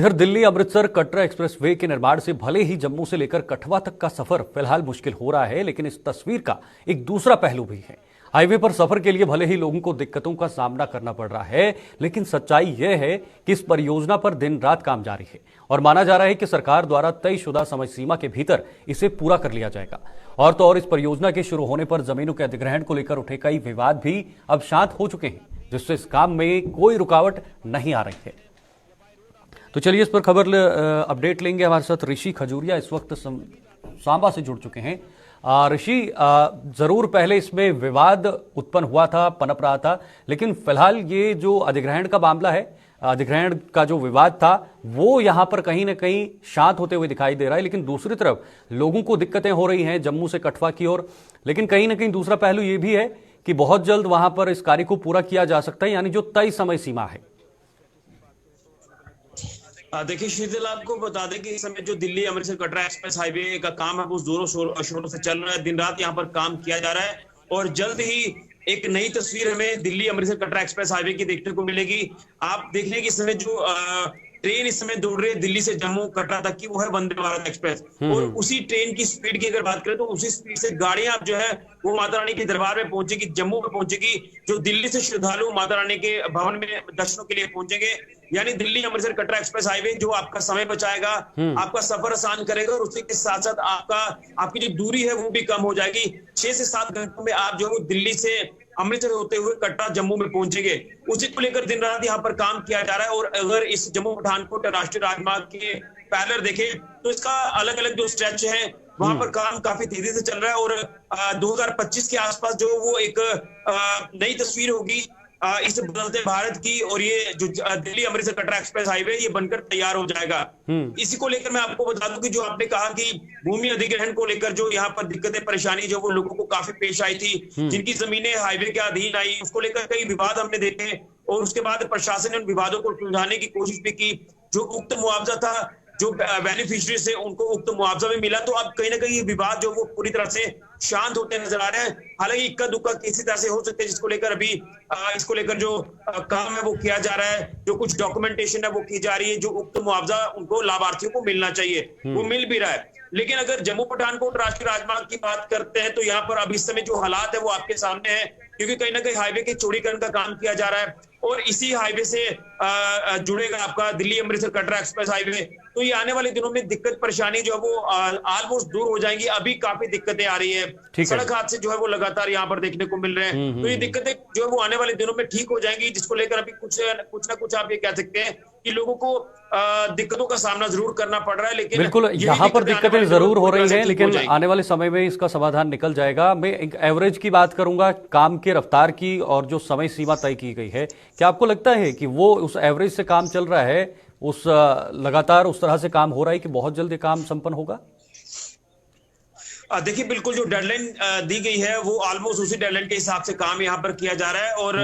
इधर दिल्ली अमृतसर कटरा एक्सप्रेसवे के निर्माण से भले ही जम्मू से लेकर कठुआ तक का सफर फिलहाल मुश्किल हो रहा है, लेकिन इस तस्वीर का एक दूसरा पहलू भी है। हाईवे पर सफर के लिए भले ही लोगों को दिक्कतों का सामना करना पड़ रहा है, लेकिन सच्चाई यह है कि इस परियोजना पर दिन रात काम जारी है और माना जा रहा है कि सरकार द्वारा तयशुदा समय सीमा के भीतर इसे पूरा कर लिया जाएगा। और तो और इस परियोजना के शुरू होने पर जमीनों के अधिग्रहण को लेकर उठे कई विवाद भी अब शांत हो चुके हैं, जिससे इस काम में कोई रुकावट नहीं आ रही है। तो चलिए इस पर खबर अपडेट लेंगे। हमारे साथ ऋषि खजूरिया इस वक्त सांबा से जुड़ चुके हैं। ऋषि, जरूर पहले इसमें विवाद उत्पन्न हुआ था, पनप रहा था, लेकिन फिलहाल ये जो अधिग्रहण का मामला है, अधिग्रहण का जो विवाद था वो यहां पर कहीं ना कहीं शांत होते हुए दिखाई दे रहा है। लेकिन दूसरी तरफ लोगों को दिक्कतें हो रही हैं जम्मू से कठुआ की ओर, लेकिन कहीं ना कहीं दूसरा पहलू ये भी है कि बहुत जल्द वहां पर इस कार्य को पूरा किया जा सकता है, यानी जो तय समय सीमा है। देखिए शीतल, आपको बता दें कि इस समय जो दिल्ली अमृतसर कटरा एक्सप्रेस हाईवे का काम है वो जोरों शोरों से चल रहा है। दिन रात यहाँ पर काम किया जा रहा है और जल्द ही एक नई तस्वीर हमें दिल्ली अमृतसर कटरा एक्सप्रेस हाईवे की देखने को मिलेगी। आप देख लें कि इस समय जो ट्रेन इस समय दौड़ रही है दिल्ली से जम्मू कटरा तक की, वो है वंदे भारत एक्सप्रेस। और उसी ट्रेन की स्पीड की अगर बात करें तो उसी स्पीड से गाड़ियां जो है वो माता रानी के दरबार में पहुंचेगी, जम्मू में पहुंचेगी। जो दिल्ली से श्रद्धालु माता रानी के भवन में दर्शनों के लिए पहुंचेंगे, यानी दिल्ली अमृतसर कटरा एक्सप्रेस हाईवे जो आपका समय बचाएगा, आपका सफर आसान करेगा और उसी के साथ साथ आपकी जो दूरी है वो भी कम हो जाएगी। 6 से 7 घंटों में आप जो है वो दिल्ली से अमृतसर होते हुए कटरा जम्मू में पहुंचेंगे। उसी को लेकर दिन रात यहाँ पर काम किया जा रहा है। और अगर इस जम्मू पठानकोट राष्ट्रीय राजमार्ग के पैरेलल देखें तो इसका अलग अलग जो स्ट्रेच है वहां पर काम काफी तेजी से चल रहा है। और 2025 के आसपास जो वो एक नई तस्वीर होगी इस बदलते भारत की, और ये जो दिल्ली अमृतसर कटरा एक्सप्रेस हाईवे ये बनकर तैयार हो जाएगा। इसी को लेकर मैं आपको बता दूं कि जो आपने कहा कि भूमि अधिग्रहण को लेकर जो यहाँ पर दिक्कतें परेशानी जो वो लोगों को काफी पेश आई थी, जिनकी जमीनें हाईवे के अधीन आई, उसको लेकर कई विवाद हमने देखे और उसके बाद प्रशासन ने उन विवादों को सुलझाने की कोशिश भी की। जो उक्त मुआवजा था, जो बेनिफिशियरी से उनको उक्त मुआवजा भी मिला, तो अब कहीं ना कहीं ये विवाद जो वो पूरी तरह से शांत होते नजर आ रहे हैं। हालांकि इक्का दुक्का किसी तरह से हो सकते हैं, जिसको लेकर अभी इसको लेकर जो काम है वो किया जा रहा है, जो कुछ डॉक्यूमेंटेशन है वो की जा रही है। जो उक्त मुआवजा उनको लाभार्थियों को मिलना चाहिए वो मिल भी रहा है। लेकिन अगर जम्मू पठानकोट राष्ट्रीय राजमार्ग की बात करते हैं तो यहाँ पर अभी इस समय जो हालात है वो आपके सामने है, क्योंकि कहीं ना कहीं हाईवे के चौड़ीकरण का काम किया जा रहा है और इसी हाईवे से जुड़ेगा आपका दिल्ली अमृतसर कटरा एक्सप्रेस हाईवे। तो ये आने वाले दिनों में दिक्कत परेशानी जो है वो ऑलमोस्ट दूर हो जाएंगी। अभी काफी दिक्कतें आ रही है, सड़क हादसे जो है वो लगातार यहाँ पर देखने को मिल रहे हैं। तो ये दिक्कतें जो है वो आने वाले दिनों में ठीक हो जाएंगी, जिसको लेकर अभी कुछ ना कुछ आप ये कह सकते हैं कि लोगों को दिक्कतों का सामना जरूर करना पड़ रहा है। लेकिन बिल्कुल यहाँ पर दिक्कतें जरूर हो रही हैं, लेकिन आने वाले समय में इसका समाधान निकल जाएगा। मैं एक एवरेज की बात करूंगा, काम के रफ्तार की और जो समय सीमा तय की गई है, क्या आपको लगता है कि वो उस एवरेज से काम चल रहा है, उस लगातार उस तरह से काम हो रहा है कि बहुत जल्द ये काम संपन्न होगा? देखिए बिल्कुल, जो डेडलाइन दी गई है वो ऑलमोस्ट उसी डेडलाइन के हिसाब से काम यहाँ पर किया जा रहा है। और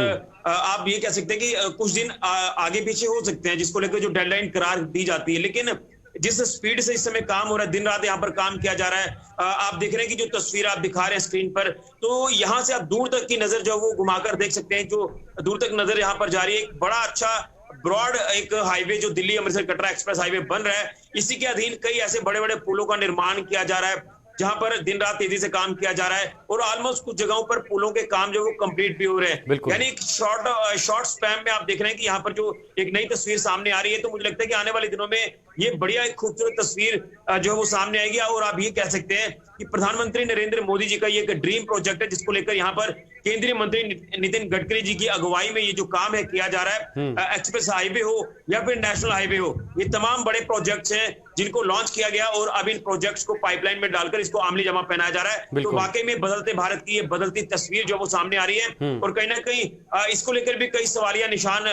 आप ये कह सकते हैं कि कुछ दिन आगे पीछे हो सकते हैं, जिसको लेकर जो डेडलाइन करार दी जाती है। लेकिन जिस स्पीड से इस समय काम हो रहा है, दिन रात यहाँ पर काम किया जा रहा है। आप देख रहे हैं कि जो तस्वीर आप दिखा रहे हैं स्क्रीन पर, तो यहाँ से आप दूर तक की नजर जो वो घुमाकर देख सकते हैं। जो दूर तक नजर यहाँ पर जा रही है, एक बड़ा अच्छा ब्रॉड एक हाईवे जो दिल्ली अमृतसर कटरा एक्सप्रेस हाईवे बन रहा है। इसी के अधीन कई ऐसे बड़े बड़े पुलों का निर्माण किया जा रहा है, जहां पर दिन रात तेजी से काम किया जा रहा है। और ऑलमोस्ट कुछ जगहों पर पुलों के काम जो वो कंप्लीट भी हो रहे हैं। यानी एक शॉर्ट स्पैम में आप देख रहे हैं कि यहाँ पर जो एक नई तस्वीर सामने आ रही है। तो मुझे लगता है कि आने वाले दिनों में ये बढ़िया एक खूबसूरत तस्वीर जो है वो सामने आएगी। और आप ये कह सकते हैं कि प्रधानमंत्री नरेंद्र मोदी जी का ये एक ड्रीम प्रोजेक्ट है, जिसको लेकर यहाँ पर केंद्रीय मंत्री नितिन गडकरी जी की अगुवाई में ये जो काम है किया जा रहा है, एक्सप्रेस हाईवे हो या फिर नेशनल हाईवे हो, ये तमाम बड़े प्रोजेक्ट्स हैं जिनको लॉन्च किया गया और अब इन प्रोजेक्ट्स को पाइपलाइन में डालकर इसको आमली जमा पहनाया जा रहा है। तो वाकई में बदलते भारत की ये बदलती तस्वीर जो वो सामने आ रही है। और कहीं ना कहीं इसको लेकर भी कई सवालिया निशान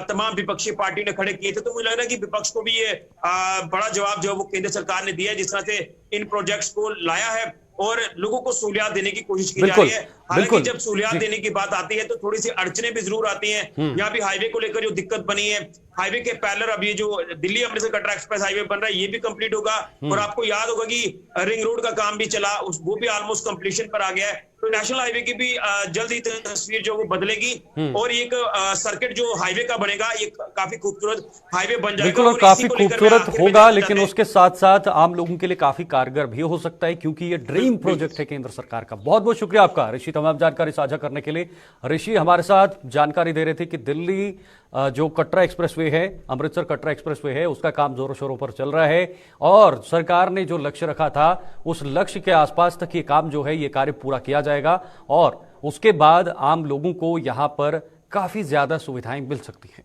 तमाम विपक्षी पार्टी ने खड़े किए थे। तो मुझे लग रहा है कि विपक्ष को भी ये बड़ा जवाब जो वो केंद्र सरकार ने दिया है, जिस तरह से इन प्रोजेक्ट्स को लाया है और लोगों को सहूलियत देने की कोशिश की जा रही है। हालांकि जब सहूलियत देने की बात आती है तो थोड़ी सी अड़चने भी जरूर आती हैं। यहाँ भी हाईवे को लेकर जो दिक्कत बनी है, हाईवे के पैरेलल अब ये जो दिल्ली अमृतसर कटरा एक्सप्रेस हाईवे बन रहा है ये भी कंप्लीट होगा। और आपको याद होगा कि रिंग रोड का काम भी चला, वो भी ऑलमोस्ट कंप्लीशन पर आ गया है। तो नेशनल हाईवे की भी जल्द ही तस्वीर जो वो बदलेगी और एक सर्किट जो हाईवे का बनेगा, ये काफी खूबसूरत हाईवे बन जाएगा। बिल्कुल, और इसी काफी को लेकर मैं खूबसूरत आखिर में होगा, जानना लेकिन चाहते हैं। उसके साथ साथ आम लोगों के लिए काफी कारगर भी हो सकता है, क्योंकि ये ड्रीम प्रोजेक्ट है केंद्र सरकार का। बहुत बहुत शुक्रिया आपका ऋषि, तमाम जानकारी साझा करने के लिए। ऋषि हमारे साथ जानकारी दे रहे थे कि दिल्ली जो कटरा एक्सप्रेसवे है, अमृतसर कटरा एक्सप्रेसवे है, उसका काम जोरों शोरों पर चल रहा है और सरकार ने जो लक्ष्य रखा था उस लक्ष्य के आसपास तक ये काम जो है, ये कार्य पूरा किया जाएगा और उसके बाद आम लोगों को यहां पर काफी ज्यादा सुविधाएं मिल सकती हैं।